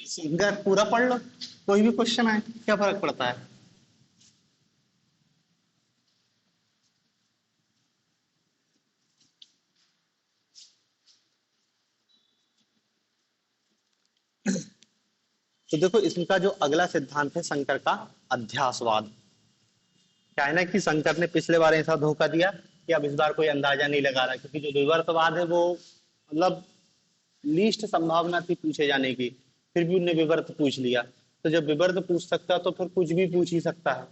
शंकर पूरा पढ़ लो, कोई भी क्वेश्चन आए क्या फर्क पड़ता है। तो देखो इसका जो अगला सिद्धांत है शंकर का अध्यासवाद। क्या है ना कि शंकर ने पिछले बार ऐसा धोखा दिया कि अब इस बार कोई अंदाजा नहीं लगा रहा, क्योंकि जो विवर्तवाद है वो मतलब लीस्ट संभावना थी पूछे जाने की, फिर भी उनने विवर्त पूछ लिया। तो जब विवर्त पूछ सकता है तो फिर कुछ भी पूछ ही सकता है।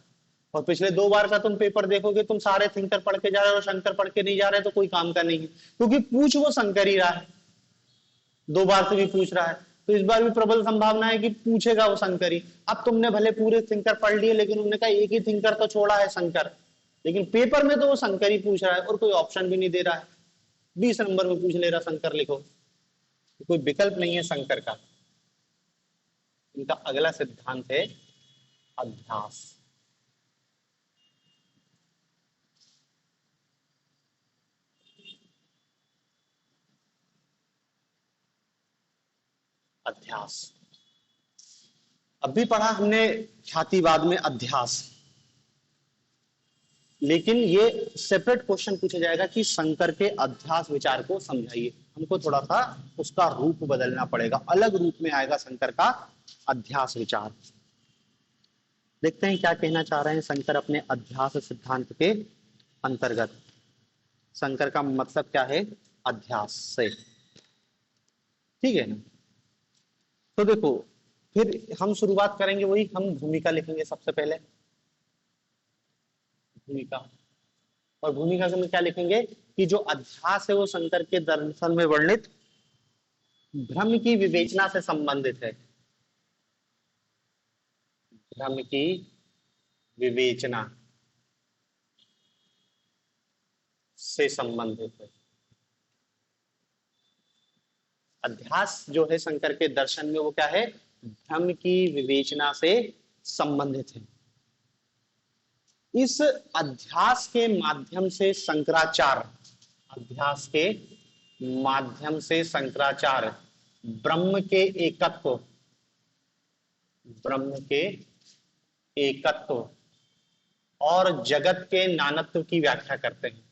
और पिछले 2 बार का तुम पेपर देखोगे, तुम सारे थिंकर पढ़ के जा रहे हो, शंकर पढ़ के नहीं जा रहे, तो कोई काम का नहीं है, क्योंकि पूछ वो शंकर ही रहा है, 2 बार से भी पूछ रहा है। तो इस बार भी प्रबल संभावना है कि पूछेगा वो शंकर ही। अब तुमने भले पूरे थिंकर पढ़ लिए, लेकिन उन्होंने कहा एक ही थिंकर तो छोड़ा है शंकर, लेकिन पेपर में तो वो शंकर ही पूछ रहा है और कोई ऑप्शन भी नहीं दे रहा है। 20 नंबर में पूछ ले रहा शंकर लिखो, कोई विकल्प नहीं है शंकर का। इनका अगला सिद्धांत है अध्यास। अध्यास अभी पढ़ा हमने ख्यातिवाद में अध्यास, लेकिन ये सेपरेट क्वेश्चन पूछा जाएगा कि शंकर के अध्यास विचार को समझाइए। हमको थोड़ा सा उसका रूप बदलना पड़ेगा, अलग रूप में आएगा शंकर का अध्यास विचार। देखते हैं क्या कहना चाह रहे हैं शंकर अपने अध्यास सिद्धांत के अंतर्गत। शंकर का मतलब क्या है अध्यास से, ठीक है ना। तो देखो फिर हम शुरुआत करेंगे वही, हम भूमिका लिखेंगे सबसे पहले, भूमिका। और भूमिका में क्या लिखेंगे कि जो अध्यास है वो शंकर के दर्शन में वर्णित भ्रम की विवेचना से संबंधित है। भ्रम की विवेचना से संबंधित है। अध्यास जो है शंकर के दर्शन में वो क्या है, भ्रम की विवेचना से संबंधित है। इस अध्यास के माध्यम से शंकराचार्य, अध्यास के माध्यम से शंकराचार्य ब्रह्म के एकत्व, ब्रह्म के एकत्व और जगत के नानत्व की व्याख्या करते हैं।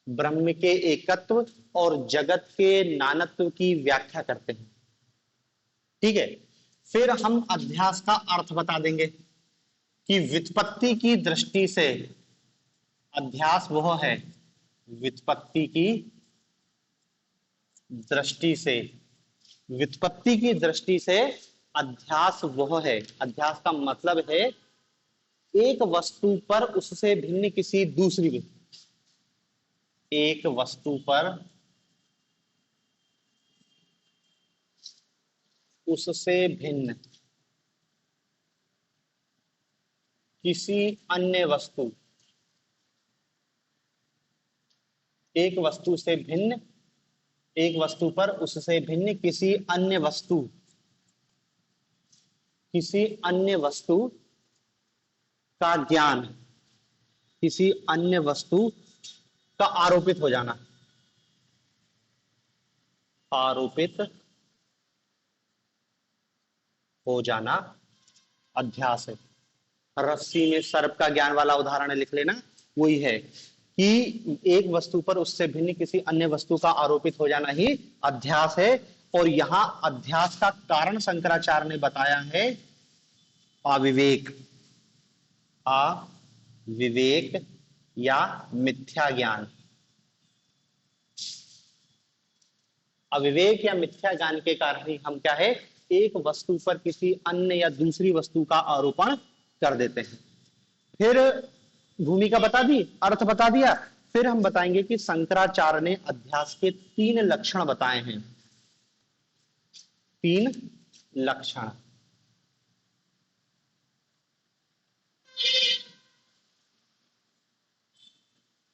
ब्रह्म के एकत्व और जगत के नानत्व की व्याख्या करते हैं, ठीक है। फिर हम अध्यास का अर्थ बता देंगे कि व्युत्पत्ति की दृष्टि से अध्यास वह है, व्युत्पत्ति की दृष्टि से, व्युत्पत्ति की दृष्टि से अध्यास वह है। अध्यास का मतलब है एक वस्तु पर उससे भिन्न किसी दूसरी वस्तु, एक वस्तु पर उससे भिन्न किसी अन्य वस्तु, एक वस्तु से भिन्न, एक वस्तु पर उससे भिन्न किसी अन्य वस्तु, किसी अन्य वस्तु का ज्ञान, किसी अन्य वस्तु का आरोपित हो जाना, आरोपित हो जाना अध्यास है। रस्सी में सर्प का ज्ञान वाला उदाहरण लिख लेना, वही है कि एक वस्तु पर उससे भिन्न किसी अन्य वस्तु का आरोपित हो जाना ही अध्यास है। और यहां अध्यास का कारण शंकराचार्य ने बताया है अविवेक, अविवेक या मिथ्या ज्ञान। अविवेक या मिथ्या ज्ञान के कारण ही हम क्या है, एक वस्तु पर किसी अन्य या दूसरी वस्तु का आरोपण कर देते हैं। फिर भूमिका बता दी, अर्थ बता दिया। फिर हम बताएंगे कि शंकराचार्य ने अध्यास के 3 लक्षण बताए हैं, 3 लक्षण।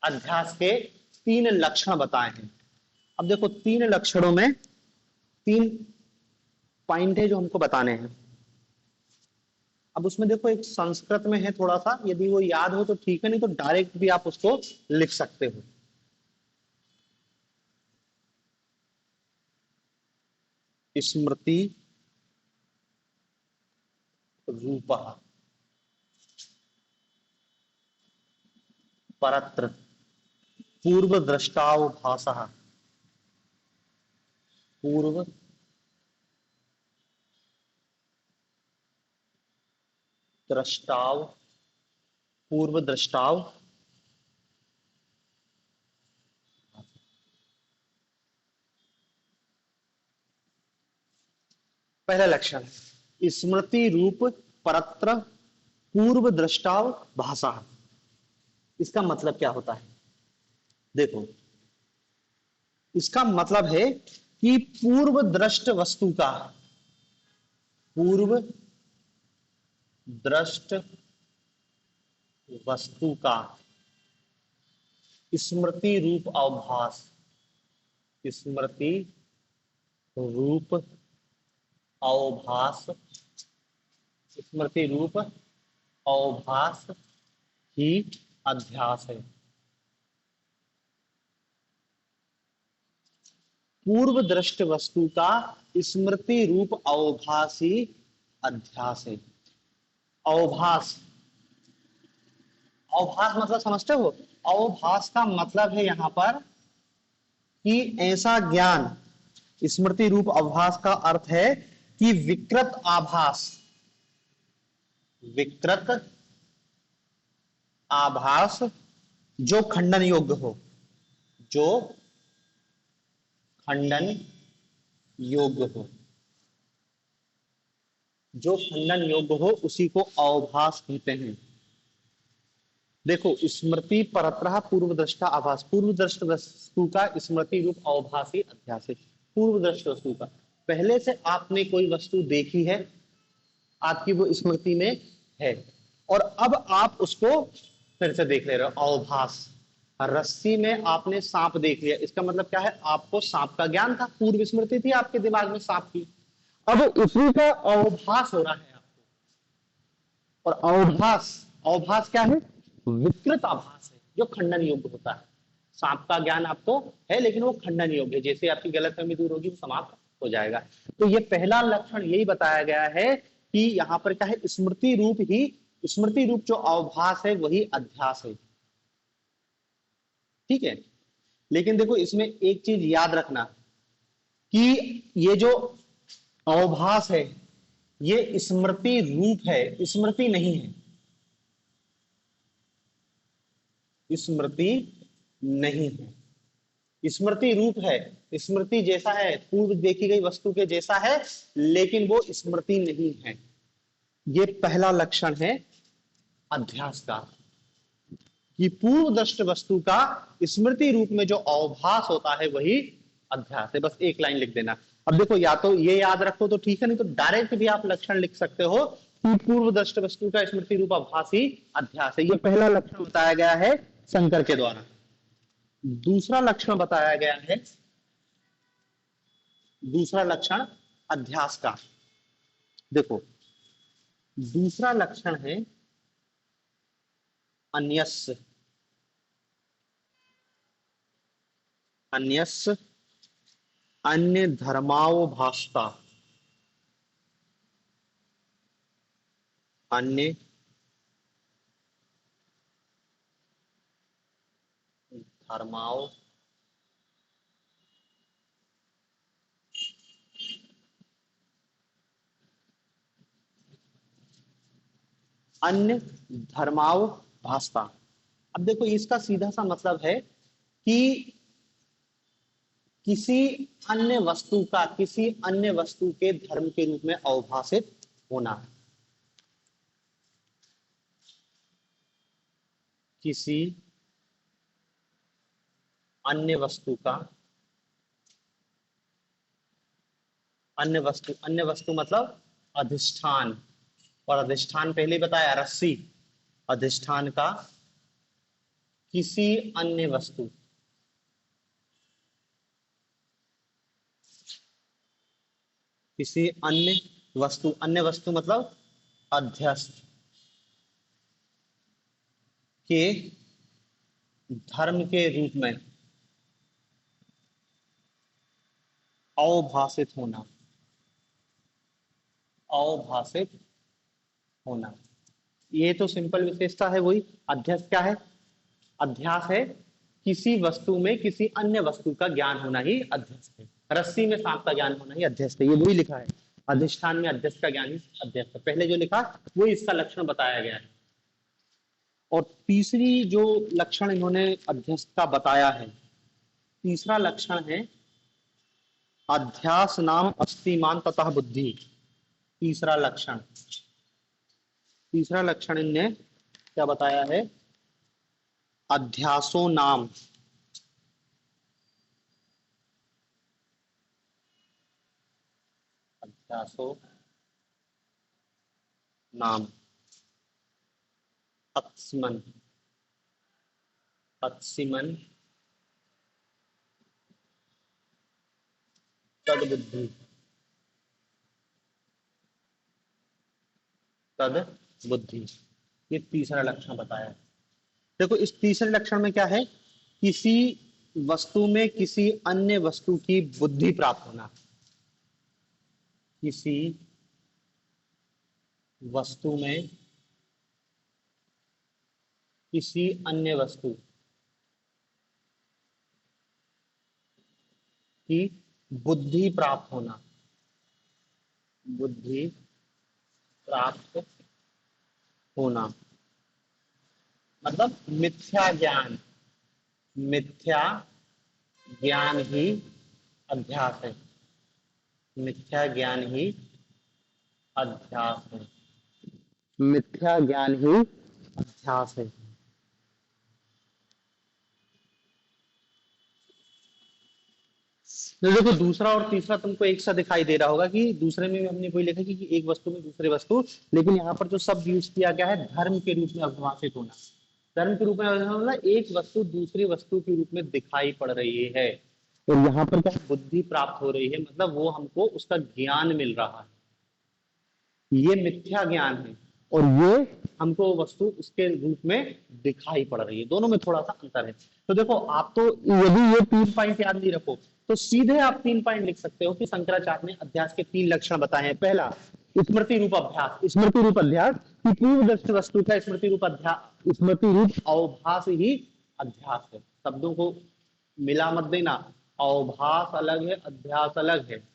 अध्यास के 3 लक्षण बताए हैं। अब देखो 3 लक्षणों में 3 पॉइंट है जो हमको बताने हैं। अब उसमें देखो एक संस्कृत में है थोड़ा सा, यदि वो याद हो तो ठीक है, नहीं तो डायरेक्ट भी आप उसको लिख सकते हो। स्मृति रूपः परत्र पूर्व दृष्टावभासः पूर्व द्रष्टाव पूर्व दृष्टाव पहला लक्षण है स्मृति रूप परत्र पूर्व दृष्टाव भाषा। इसका मतलब क्या होता है? देखो, इसका मतलब है कि पूर्व दृष्ट वस्तु का पूर्व दृष्ट वस्तु का स्मृति रूप अवभास स्मृति रूप अवभास स्मृति रूप अवभास ही अध्यास है। पूर्व दृष्ट वस्तु का स्मृति रूप अवभास ही अध्यास है। अवभास अवभास मतलब समझते हो? अवभास का मतलब है यहां पर कि ऐसा ज्ञान, स्मृति रूप अवभास का अर्थ है कि विकृत आभास, विकृत आभास जो खंडन योग्य हो, जो खंडन योग्य हो, जो खंडन योग्य हो उसी को अवभास कहते हैं। देखो, स्मृति परत्रः पूर्व दृष्टा आभास, पूर्व दृष्ट वस्तु का स्मृति रूप अवभासी अध्यास है। पूर्व दृष्ट वस्तु का, पहले से आपने कोई वस्तु देखी है, आपकी वो स्मृति में है और अब आप उसको फिर से देख ले रहे हो। अवभास, रस्सी में आपने सांप देख लिया, इसका मतलब क्या है? आपको सांप का ज्ञान था, पूर्व स्मृति थी आपके दिमाग में सांप की, अब उसी का अवभास हो रहा है आपको। और अवभास, अवभास क्या है? विकृत आभास है जो खंडन योग्य होता है। सांप का ज्ञान आपको है लेकिन वो खंडन योग्य है, जैसे आपकी गलतफहमी दूर होगी वो समाप्त हो जाएगा। तो ये पहला लक्षण यही बताया गया है कि यहाँ पर क्या है? स्मृति रूप ही, स्मृति रूप जो अवभास है वही अध्यास है। ठीक है, लेकिन देखो इसमें एक चीज याद रखना कि ये जो अवभास है ये स्मृति रूप है, स्मृति नहीं है, स्मृति नहीं है। स्मृति रूप है, स्मृति जैसा है, पूर्व देखी गई वस्तु के जैसा है, लेकिन वो स्मृति नहीं है। ये पहला लक्षण है अध्यास का, कि पूर्व दृष्ट वस्तु का स्मृति रूप में जो अवभास होता है वही अध्यास है। बस एक लाइन लिख देना। अब देखो, या तो ये याद रखो तो ठीक है, नहीं तो डायरेक्ट भी आप लक्षण लिख सकते हो कि पूर्व दृष्ट वस्तु का स्मृति रूप अवभास ही अध्यास है। ये पहला लक्षण बताया गया है शंकर के द्वारा। दूसरा लक्षण बताया गया है, दूसरा लक्षण अध्यास का, देखो दूसरा लक्षण है अन्यस्य। अन्यस्य अन्य धर्मावभासता, अन्य धर्माव अन्य धर्माव भासता। अब देखो इसका सीधा सा मतलब है कि किसी अन्य वस्तु का किसी अन्य वस्तु के धर्म के रूप में अवभाषित होना, किसी अन्य वस्तु का, अन्य वस्तु मतलब अधिष्ठान, और अधिष्ठान पहले बताया रस्सी, अधिष्ठान का किसी अन्य वस्तु, किसी अन्य वस्तु मतलब अध्यस्त के धर्म के रूप में अवभाषित होना। अभाषित होना। ये तो सिंपल विशेषता है वही। अध्यस्त क्या है? अध्यास है किसी वस्तु में किसी अन्य वस्तु का ज्ञान होना ही अध्यस्त है। रस्सी में सांप का ज्ञान होना ही अध्यस्त है, ये वही लिखा है। अधिष्ठान में अध्यस्त का ज्ञान ही अध्यस्त है। पहले जो लिखा वो इसका लक्षण बताया गया है। और तीसरी जो लक्षण इन्होंने अध्यस्त का बताया है, तीसरा लक्षण है अध्यास नाम अस्तिमान तथा बुद्धि। तीसरा लक्षण, तीसरा लक्षण इनने क्या बताया है? अध्यासो नाम, अध्यासो नाम तत्सिमन, तत्सिमन तद बुद्धि, तद बुद्धि। ये तीसरा लक्षण बताया है। देखो इस तीसरे लक्षण में क्या है? किसी वस्तु में किसी अन्य वस्तु की बुद्धि प्राप्त होना। किसी वस्तु में किसी अन्य वस्तु की बुद्धि प्राप्त होना, बुद्धि प्राप्त होना मतलब मिथ्या ज्ञान। मिथ्या ज्ञान ही अध्यास है। मिथ्या ज्ञान ही अध्यास है। मिथ्या ज्ञान ही अध्यास है। तो देखो दूसरा और तीसरा तुमको एक सा दिखाई दे रहा होगा कि दूसरे में भी हमने वही लिखा कि एक वस्तु में दूसरे वस्तु, लेकिन यहाँ पर जो शब्द यूज किया गया है धर्म के रूप में अभिभाषित होना। धर्म के रूप में अभिभाषित होना, एक वस्तु दूसरी वस्तु के रूप में दिखाई पड़ रही है और यहाँ पर क्या बुद्धि प्राप्त हो रही है, मतलब वो हमको उसका ज्ञान मिल रहा है। ये मिथ्या ज्ञान है और ये हमको वस्तु उसके रूप में दिखाई पड़ रही है। दोनों में थोड़ा सा अंतर है। तो देखो आप तो यदि ये 3 पॉइंट याद नहीं रखो तो सीधे आप 3 पॉइंट लिख सकते हो कि शंकराचार्य ने अध्यास के 3 लक्षण बताए हैं। पहला स्मृति रूप अभ्यास, स्मृति रूप अध्यास की पूर्व दृष्ट वस्तु का स्मृति रूप अध्यास, स्मृति रूप अवभास ही अध्यास है। शब्दों को मिला मत देना, अवभास अलग है, अध्यास अलग है।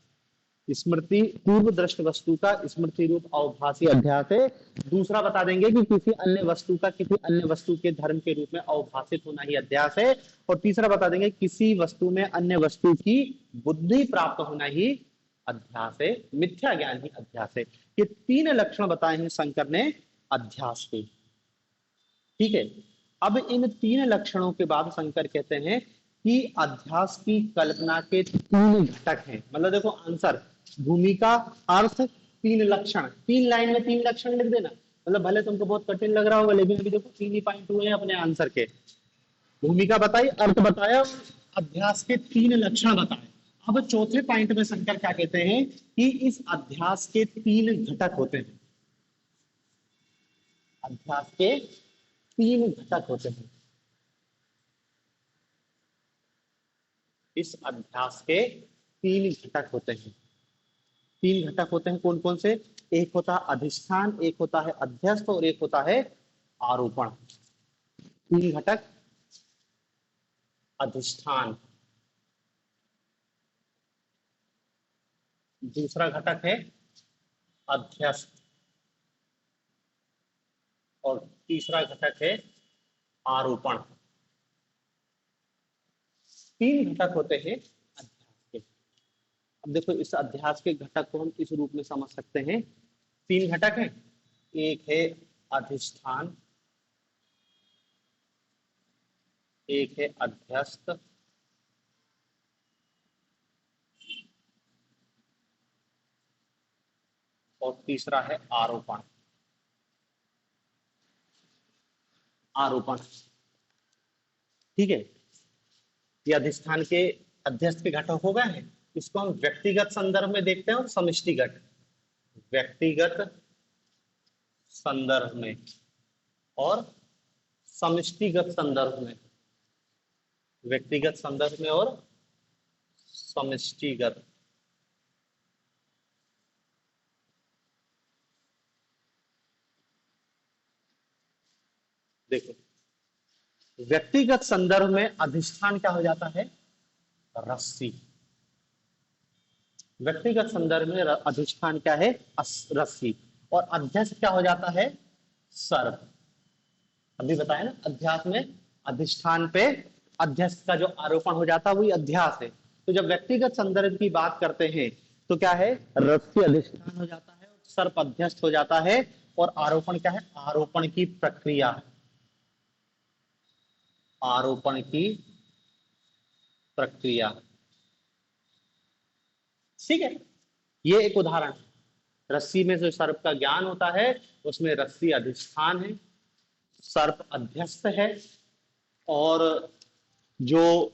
स्मृति पूर्व दृष्ट वस्तु का स्मृति रूप अवभासी अध्यास है। दूसरा बता देंगे कि किसी अन्य वस्तु का किसी अन्य वस्तु के धर्म के रूप में अवभाषित होना ही अध्यास है। और तीसरा बता देंगे किसी वस्तु में अन्य वस्तु की बुद्धि प्राप्त होना ही अध्यास है। मिथ्या ज्ञान ही अध्यास है। ये 3 लक्षण बताए हैं शंकर ने अध्यास के। ठीक है। अब इन 3 लक्षणों के बाद शंकर कहते हैं कि अध्यास की कल्पना के 3 घटक हैं। मतलब देखो आंसर, भूमिका, अर्थ, 3 लक्षण। 3 लाइन में 3 लक्षण लिख देना। मतलब भले तुमको बहुत कठिन लग रहा होगा लेकिन अभी देखो 3 ही पॉइंट हुए हैं अपने आंसर के। भूमिका बताई, अर्थ बताया, अध्यास के 3 लक्षण बताए। अब चौथे पॉइंट में शंकर क्या कहते हैं कि इस अध्यास के 3 घटक होते हैं। अध्यास के 3 घटक होते हैं। इस अध्यास के 3 घटक होते हैं। 3 घटक होते हैं कौन कौन से? एक होता है अधिष्ठान, एक होता है अध्यस्त और एक होता है आरोपण। 3 घटक, अधिष्ठान, दूसरा घटक है अध्यस्त और तीसरा घटक है आरोपण। 3 घटक होते हैं अध्यास के। अब देखो इस अध्यास के घटक को हम इस रूप में समझ सकते हैं। 3 घटक हैं, एक है अधिष्ठान, एक है अध्यस्त और तीसरा है आरोपण। आरोपण, ठीक है। ये अधिष्ठान के अध्यस्त के घटक हो गए हैं। इसको हम व्यक्तिगत संदर्भ में देखते हैं और समष्टिगत, व्यक्तिगत संदर्भ में और समष्टिगत संदर्भ में। व्यक्तिगत संदर्भ में और समष्टिगत। देखो, व्यक्तिगत संदर्भ में अधिष्ठान क्या हो जाता है? रस्सी। व्यक्तिगत संदर्भ में अधिष्ठान क्या है? रस्सी। और अध्यस्त क्या हो जाता है? सर्प। अभी बताया ना, अध्यास में अधिष्ठान पे अध्यस्त का जो आरोपण हो जाता है वही अध्यास है। तो जब व्यक्तिगत संदर्भ की बात करते हैं तो क्या है? रस्सी अधिष्ठान हो जाता है, सर्प अध्यस्त हो जाता है, और आरोपण क्या है? आरोपण की प्रक्रिया। आरोपण की प्रक्रिया। ठीक है, ये एक उदाहरण। रस्सी में जो सर्प का ज्ञान होता है उसमें रस्सी अधिष्ठान है, सर्प अध्यस्त है, और जो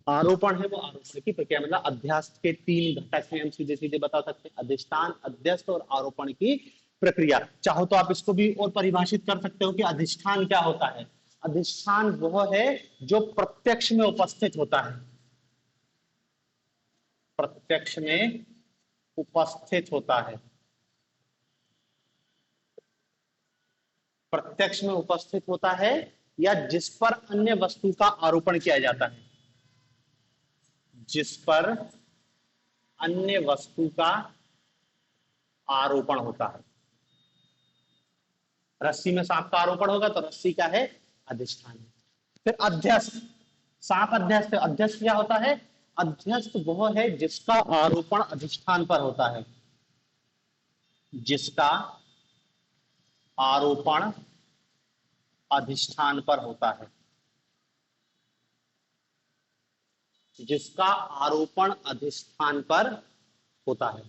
आरोपण है वो आरोपण की प्रक्रिया। मतलब अध्यास के तीन घटक हैं, हम सीधे सीधे बता सकते हैं, अधिष्ठान, अध्यस्त और आरोपण की प्रक्रिया। चाहो तो आप इसको भी और परिभाषित कर सकते हो कि अधिष्ठान क्या होता है। अधिष्ठान वह है जो प्रत्यक्ष में उपस्थित होता है, प्रत्यक्ष में उपस्थित होता है, प्रत्यक्ष में उपस्थित होता है, या जिस पर अन्य वस्तु का आरोपण किया जाता है, जिस पर अन्य वस्तु का आरोपण होता है। रस्सी में सांप का आरोपण होगा तो रस्सी क्या है? अधिष्ठान है। फिर अध्यस्त, सांप अध्यस्त है। अध्यस्त क्या होता है? अध्यस्त वह है जिसका आरोपण अधिष्ठान पर होता है, जिसका आरोपण अधिष्ठान पर होता है, जिसका आरोपण अधिष्ठान पर होता है।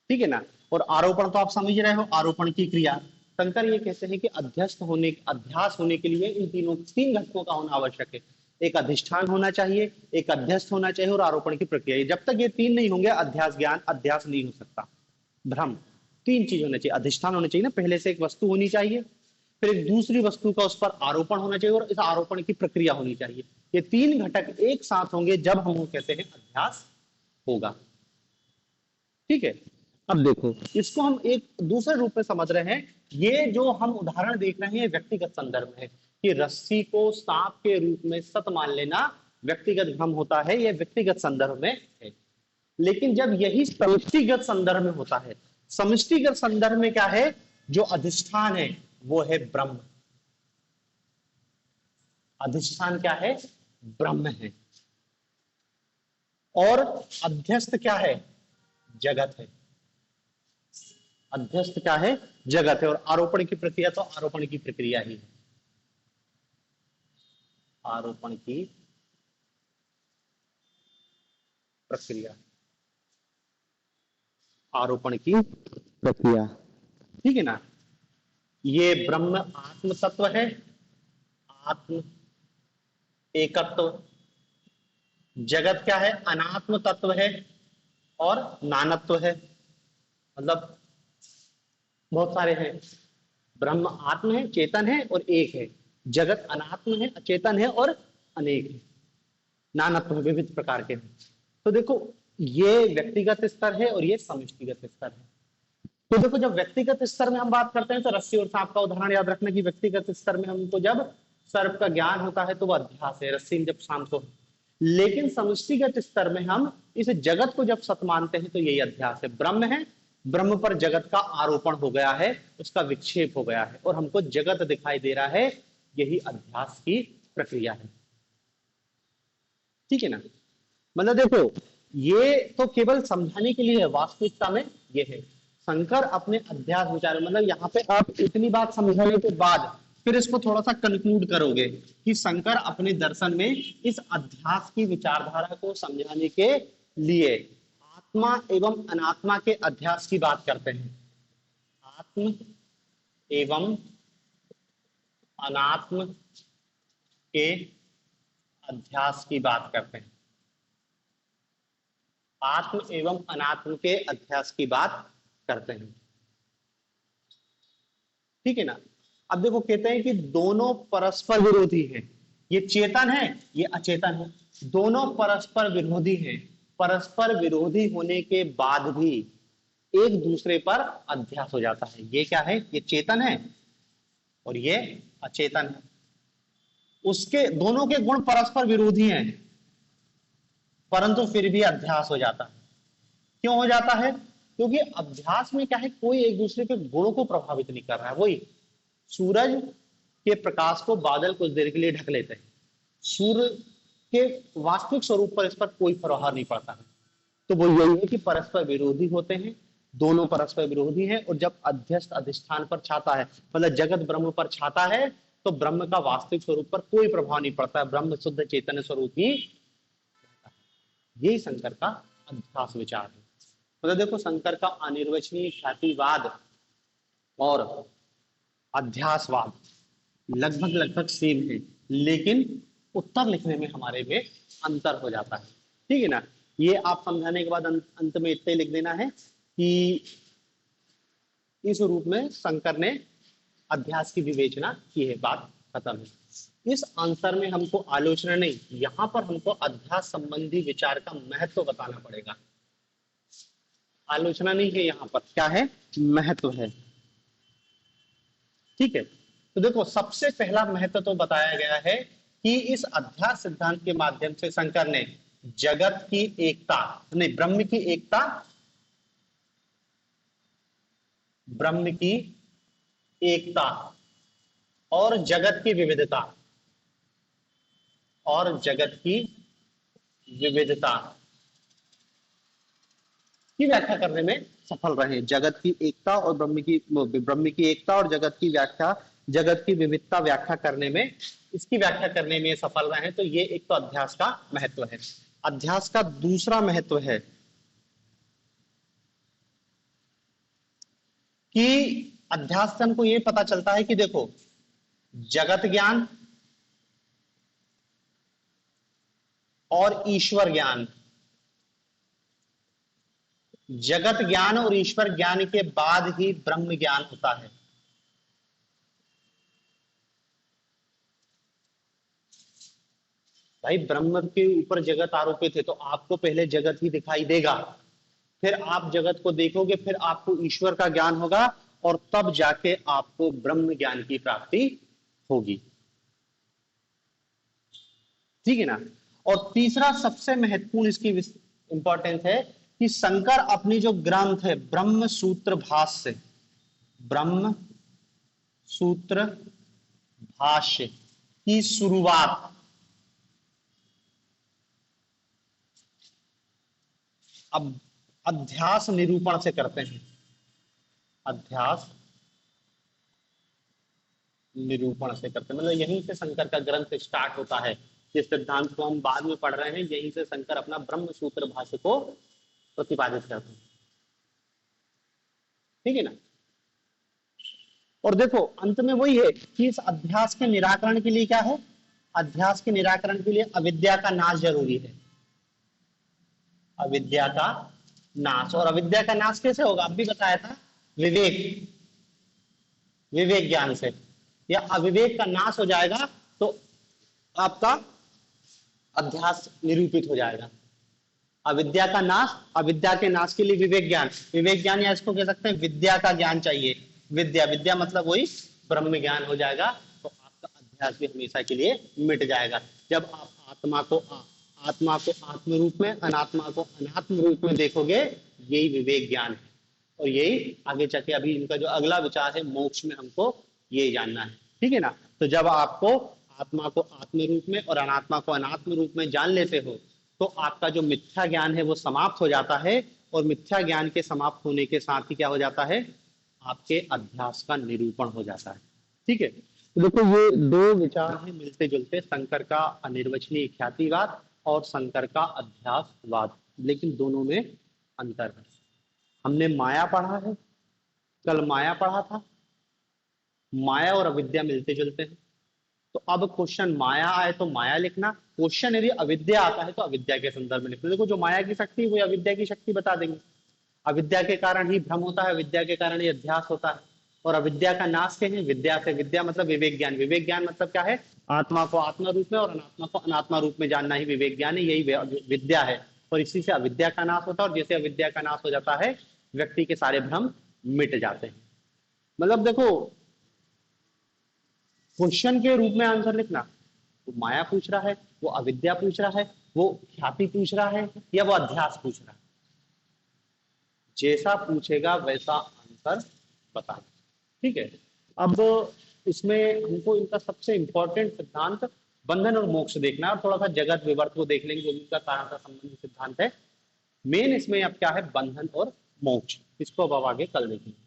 ठीक है ना? और आरोपण तो आप समझ रहे हो, आरोपण की क्रिया। शंकर ये कहते हैं कि अध्यस्त होने, अध्यास होने के लिए इन तीनों, तीन घटकों का होना आवश्यक है। एक अधिष्ठान होना चाहिए, एक अध्यस्त होना चाहिए, और आरोपण की प्रक्रिया। जब तक ये तीन नहीं होंगे अध्यास ज्ञान अध्यास नहीं हो सकता। भ्रम, तीन चीज होना चाहिए। अधिष्ठान होना चाहिए ना, पहले से एक वस्तु होनी चाहिए, फिर एक दूसरी वस्तु का उस पर आरोपण होना चाहिए, और इस आरोपण की प्रक्रिया होनी चाहिए। ये तीन घटक एक साथ होंगे जब हम कहते हैं अध्यास होगा। ठीक है, अब देखो, इसको हम एक दूसरे रूप में समझ रहे हैं। ये जो हम उदाहरण देख रहे हैं व्यक्तिगत संदर्भ में, कि रस्सी को सांप के रूप में सत मान लेना व्यक्तिगत भ्रम होता है, यह व्यक्तिगत संदर्भ में है। लेकिन जब यही समष्टिगत संदर्भ में होता है, समष्टिगत संदर्भ में क्या है? जो अधिष्ठान है वो है ब्रह्म। अधिष्ठान क्या है? ब्रह्म है। और अध्यस्त क्या है? जगत है। अध्यस्त क्या है? जगत है। और आरोपण की प्रक्रिया तो आरोपण की प्रक्रिया ही है, आरोपण की प्रक्रिया, आरोपण की प्रक्रिया। ठीक है ना? ये ब्रह्म आत्म तत्व है, आत्म एकत्व। जगत क्या है? अनात्म तत्व है और नानत्व है। मतलब बहुत सारे हैं। ब्रह्म आत्म है, चेतन है और एक है। जगत अनात्म है, अचेतन है और अनेक है, नानत्व है, विविध प्रकार के हैं। तो देखो, ये व्यक्तिगत स्तर है और ये समष्टिगत स्तर है। तो देखो, जब व्यक्तिगत स्तर में हम बात करते हैं तो रस्सी और सांप का उदाहरण याद रखना, कि व्यक्तिगत स्तर में हमको जब सर्प का ज्ञान होता है तो वह अध्यास है, रस्सी में जब सांप को। लेकिन समष्टिगत स्तर में हम इस जगत को जब सत मानते हैं तो यही अध्यास है। ब्रह्म है, ब्रह्म पर जगत का आरोपण हो गया है, उसका विक्षेप हो गया है, और हमको जगत दिखाई दे रहा है, यही अध्यास की प्रक्रिया है। ठीक है ना? मतलब देखो, ये तो केवल समझाने के लिए है, वास्तविकता में ये है। शंकर अपने अध्यास विचार, मतलब यहाँ पे आप इतनी बात समझाने के बाद फिर इसको थोड़ा सा कंक्लूड करोगे कि शंकर अपने दर्शन में इस अध्यास की विचारधारा को समझाने के लिए आत्मा एवं अनात्मा के अध्यास की बात करते हैं। आत्म एवं अनात्म के अध्यास की बात करते हैं। आत्म एवं अनात्म के अध्यास की बात करते हैं। ठीक है ना? अब देखो, कहते हैं कि दोनों परस्पर विरोधी हैं। ये चेतन है, ये अचेतन है, दोनों परस्पर विरोधी हैं। परस्पर विरोधी होने के बाद भी एक दूसरे पर अध्यास हो जाता है। ये क्या है? ये चेतन है और ये अचेतन है, उसके दोनों के गुण परस्पर विरोधी हैं, परंतु फिर भी अध्यास हो जाता है। क्यों हो जाता है? क्योंकि अभ्यास में क्या है, कोई एक दूसरे के गुणों को प्रभावित नहीं कर रहा है। वही सूरज के प्रकाश को बादल कुछ देर के लिए ढक लेते हैं, सूर्य के वास्तविक स्वरूप पर इस पर कोई प्रभाव नहीं पड़ता है। तो वो यही है कि परस्पर विरोधी होते हैं, दोनों परस्पर विरोधी हैं, और जब अध्यस्त अधिष्ठान पर छाता है, मतलब जगत ब्रह्म पर छाता है, तो ब्रह्म का वास्तविक स्वरूप पर कोई प्रभाव नहीं पड़ता है, ब्रह्म शुद्ध चैतन्य स्वरूप ही। यही शंकर का अध्यास विचार है। मतलब देखो, शंकर का अनिर्वचनीय ख्यातिवाद और अध्यासवाद लगभग लगभग सेम है, लेकिन उत्तर लिखने में हमारे में अंतर हो जाता है। ठीक है ना? ये आप समझाने के बाद अंत में इतने लिख देना है कि इस रूप में शंकर ने अध्यास की विवेचना की है, बात खत्म है। इस आंसर में हमको आलोचना नहीं, यहां पर हमको अध्यास संबंधी विचार का महत्व बताना पड़ेगा। आलोचना नहीं है, यहां पर क्या है, महत्व है। ठीक है, तो देखो, सबसे पहला महत्व तो बताया गया है कि इस अध्यास सिद्धांत के माध्यम से शंकर ने जगत की एकता, नहीं, ब्रह्म की एकता, ब्रह्म की एकता और जगत की विविधता, और जगत की विविधता की व्याख्या करने में सफल रहे। जगत की एकता और ब्रह्म की एकता और जगत की व्याख्या, जगत की विविधता व्याख्या करने में, इसकी व्याख्या करने में सफल रहे। तो ये एक तो अध्यास का महत्व है। अध्यास का दूसरा महत्व है कि अध्यास से हमको ये पता चलता है कि देखो, जगत ज्ञान और ईश्वर ज्ञान, जगत ज्ञान और ईश्वर ज्ञान के बाद ही ब्रह्म ज्ञान होता है। भाई, ब्रह्म के ऊपर जगत आरोपित है, तो आपको पहले जगत ही दिखाई देगा, फिर आप जगत को देखोगे, फिर आपको ईश्वर का ज्ञान होगा, और तब जाके आपको ब्रह्म ज्ञान की प्राप्ति होगी। ठीक है ना? और तीसरा सबसे महत्वपूर्ण इसकी इंपॉर्टेंस है कि शंकर अपनी जो ग्रंथ है ब्रह्म सूत्र भाष्य, ब्रह्म सूत्र भाष्य की शुरुआत अब अध्यास निरूपण से करते हैं। अध्यास निरूपण से करते हैं, मतलब यहीं से शंकर का ग्रंथ स्टार्ट होता है। जिस सिद्धांत को हम बाद में पढ़ रहे हैं, यहीं से शंकर अपना ब्रह्म सूत्र भाष्य को प्रतिपादित करते हैं। ठीक है ना? और देखो, अंत में वही है कि इस अध्यास के निराकरण के लिए क्या है, अध्यास के निराकरण के लिए अविद्या का नाश जरूरी है। अविद्या का नाश, और अविद्या का नाश कैसे होगा, अब भी बताया था, विवेक, विवेक ज्ञान से, या अविवेक का नाश हो जाएगा तो आपका अध्यास निरूपित हो जाएगा। अविद्या का नाश, अविद्या के नाश के लिए विवेक ज्ञान, विवेक ज्ञान, या इसको कह सकते हैं विद्या का ज्ञान चाहिए। विद्या, विद्या मतलब वही ब्रह्म ज्ञान हो जाएगा, तो आपका अध्यास भी हमेशा के लिए मिट जाएगा। जब आप आत्मा को आत्म रूप में, अनात्मा को अनात्म रूप में देखोगे, यही विवेक ज्ञान है। और यही आगे चल के, अभी इनका जो अगला विचार है मोक्ष में, हमको ये जानना है। ठीक है ना? तो जब आपको आत्मा को आत्म रूप में और अनात्मा को अनात्म रूप में जान लेते हो, तो आपका जो मिथ्या ज्ञान है वो समाप्त हो जाता है, और मिथ्या ज्ञान के समाप्त होने के साथ ही क्या हो जाता है, आपके अध्यास का निरूपण हो जाता है। ठीक है, तो देखो, ये दो विचार हैं मिलते जुलते, शंकर का अनिर्वचनीय ख्यातिवाद और शंकर का अध्यासवाद, लेकिन दोनों में अंतर है। हमने माया पढ़ा है, कल माया पढ़ा था, माया और अविद्या मिलते जुलते हैं। तो अब क्वेश्चन माया आए तो माया लिखना, क्वेश्चन यदि अविद्या आता है तो अविद्या के संदर्भ में लिखना। देखो, जो माया की शक्ति वो अविद्या की शक्ति बता देंगे। अविद्या के कारण ही भ्रम होता है, विद्या के कारण ही अध्यास होता है। और अविद्या का नाश क्या है, विद्या से, विद्या मतलब विवेक ज्ञान, विवेक ज्ञान मतलब क्या है, आत्मा को आत्मा रूप में और अनात्मा को अनात्मा रूप में जानना ही विवेक ज्ञान है, यही विद्या है। और इसी से अविद्या का नाश होता है, और जैसे अविद्या का नाश हो जाता है, व्यक्ति के सारे भ्रम मिट जाते हैं। मतलब देखो, क्वेश्चन के रूप में आंसर लिखना। वो माया पूछ रहा है, वो अविद्या पूछ रहा है, वो ख्याति पूछ रहा है, या वो अध्यास पूछ रहा है, जैसा पूछेगा वैसा आंसर बताना। ठीक है। अब इसमें हमको इनका सबसे इंपॉर्टेंट सिद्धांत बंधन और मोक्ष देखना है, और थोड़ा सा जगत विवर्त को देख लेंगे, जो भी इनका कारण का संबंधी सिद्धांत है। मेन इसमें अब क्या है, बंधन और मोक्ष। इसको अब आगे कल देखेंगे।